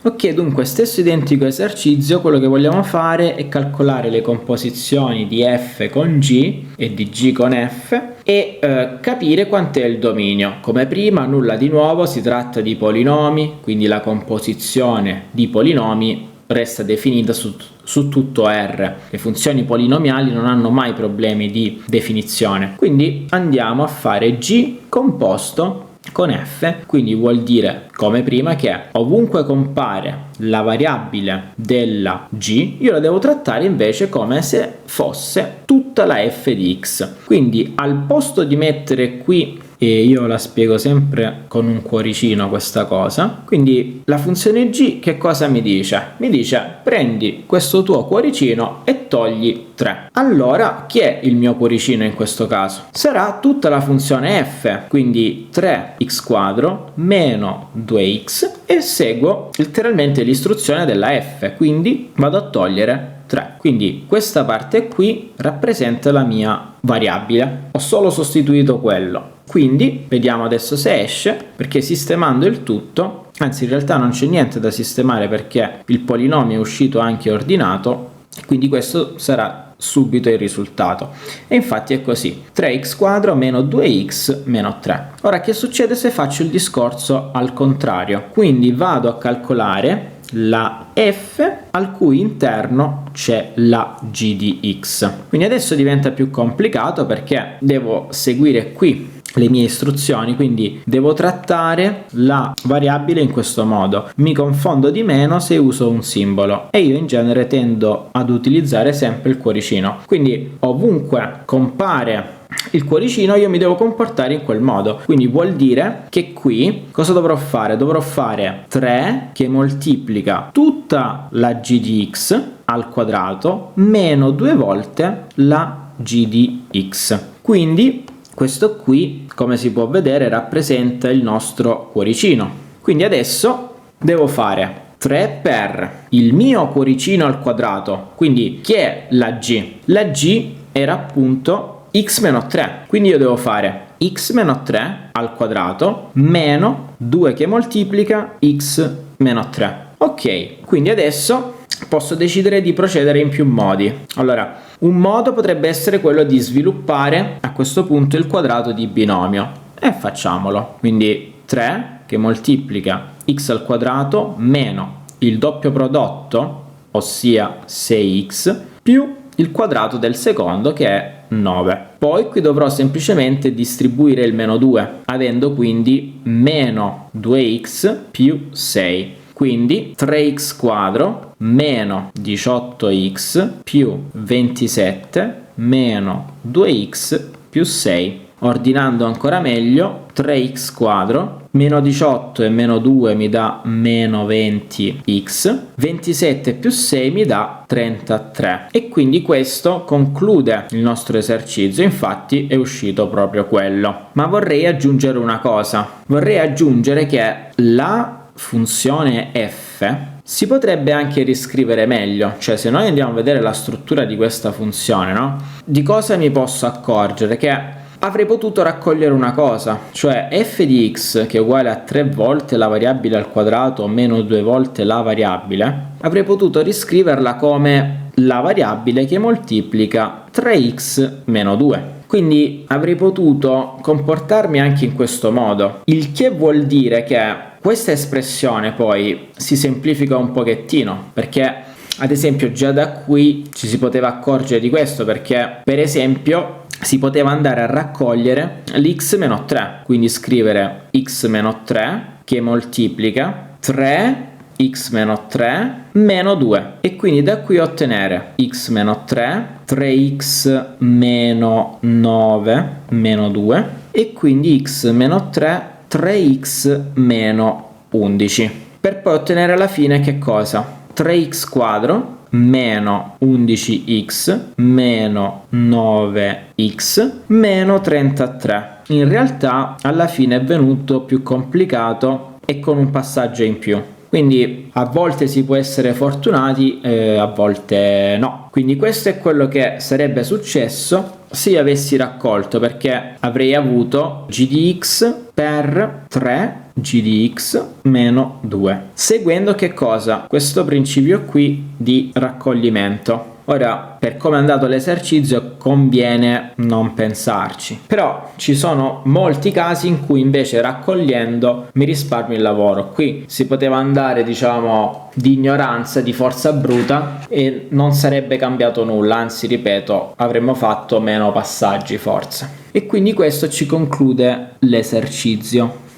Ok, dunque stesso identico esercizio, quello che vogliamo fare è calcolare le composizioni di f con g e di g con f e capire quant'è il dominio. Come prima, nulla di nuovo, si tratta di polinomi, quindi la composizione di polinomi resta definita su tutto R. Le funzioni polinomiali non hanno mai problemi di definizione, quindi andiamo a fare g composto con f, quindi vuol dire come prima che ovunque compare la variabile della g io la devo trattare invece come se fosse tutta la f di x. Quindi al posto di mettere qui, e io la spiego sempre con un cuoricino questa cosa, quindi la funzione g che cosa mi dice? Mi dice prendi questo tuo cuoricino e togli 3. Allora chi è il mio cuoricino in questo caso? Sarà tutta la funzione f, quindi 3x quadro meno 2x e seguo letteralmente l'istruzione della f, quindi vado a togliere 3. Quindi questa parte qui rappresenta la mia variabile, ho solo sostituito quello. Quindi vediamo adesso se esce, perché sistemando il tutto, anzi in realtà non c'è niente da sistemare perché il polinomio è uscito anche ordinato, quindi questo sarà subito il risultato. E infatti è così: 3x quadro meno 2x meno 3. Ora che succede se faccio il discorso al contrario? Quindi vado a calcolare la f al cui interno c'è la g di x. Quindi adesso diventa più complicato perché devo seguire qui le mie istruzioni, quindi devo trattare la variabile in questo modo. Mi confondo di meno se uso un simbolo e io in genere tendo ad utilizzare sempre il cuoricino, quindi ovunque compare il cuoricino io mi devo comportare in quel modo. Quindi vuol dire che qui cosa dovrò fare? Dovrò fare 3 che moltiplica tutta la g di x al quadrato meno 2 volte la g di x. Quindi questo qui, come si può vedere, rappresenta il nostro cuoricino. Quindi adesso devo fare 3 per il mio cuoricino al quadrato. Quindi chi è la g? La g era appunto x meno 3. Quindi io devo fare x meno 3 al quadrato meno 2 che moltiplica x meno 3. Ok, quindi adesso posso decidere di procedere in più modi. Allora, un modo potrebbe essere quello di sviluppare a questo punto il quadrato di binomio e facciamolo. Quindi 3 che moltiplica x al quadrato meno il doppio prodotto, ossia 6x, più il quadrato del secondo che è 9. Poi qui dovrò semplicemente distribuire il meno 2, avendo quindi meno 2x più 6. Quindi 3x quadro meno 18x più 27 meno 2x più 6. Ordinando ancora meglio, 3x quadro meno 18 e meno 2 mi dà meno 20x, 27 più 6 mi dà 33. E quindi questo conclude il nostro esercizio, infatti è uscito proprio quello. Ma vorrei aggiungere una cosa, vorrei aggiungere che la funzione f si potrebbe anche riscrivere meglio, cioè se noi andiamo a vedere la struttura di questa funzione, no? Di cosa mi posso accorgere? Che avrei potuto raccogliere una cosa, cioè f di x che è uguale a 3 volte la variabile al quadrato meno 2 volte la variabile, avrei potuto riscriverla come la variabile che moltiplica 3x meno 2. Quindi avrei potuto comportarmi anche in questo modo, il che vuol dire che questa espressione poi si semplifica un pochettino, perché ad esempio già da qui ci si poteva accorgere di questo, perché per esempio si poteva andare a raccogliere l'x meno 3, quindi scrivere x meno 3 che moltiplica 3x meno 3 meno 2 e quindi da qui ottenere x meno 3, 3x meno 9 meno 2 e quindi x meno 3, 3x meno 11, per poi ottenere alla fine che cosa? 3x quadro meno 11x meno 9x meno 33. In realtà alla fine è venuto più complicato e con un passaggio in più. Quindi a volte si può essere fortunati, a volte no. Quindi questo è quello che sarebbe successo se io avessi raccolto, perché avrei avuto g di x per 3 g di x meno 2, seguendo che cosa? Questo principio qui di raccoglimento. Ora, per come è andato l'esercizio conviene non pensarci, però ci sono molti casi in cui invece raccogliendo mi risparmio il lavoro. Qui si poteva andare, diciamo, di ignoranza, di forza bruta, e non sarebbe cambiato nulla, anzi, ripeto, avremmo fatto meno passaggi forse. E quindi questo ci conclude l'esercizio.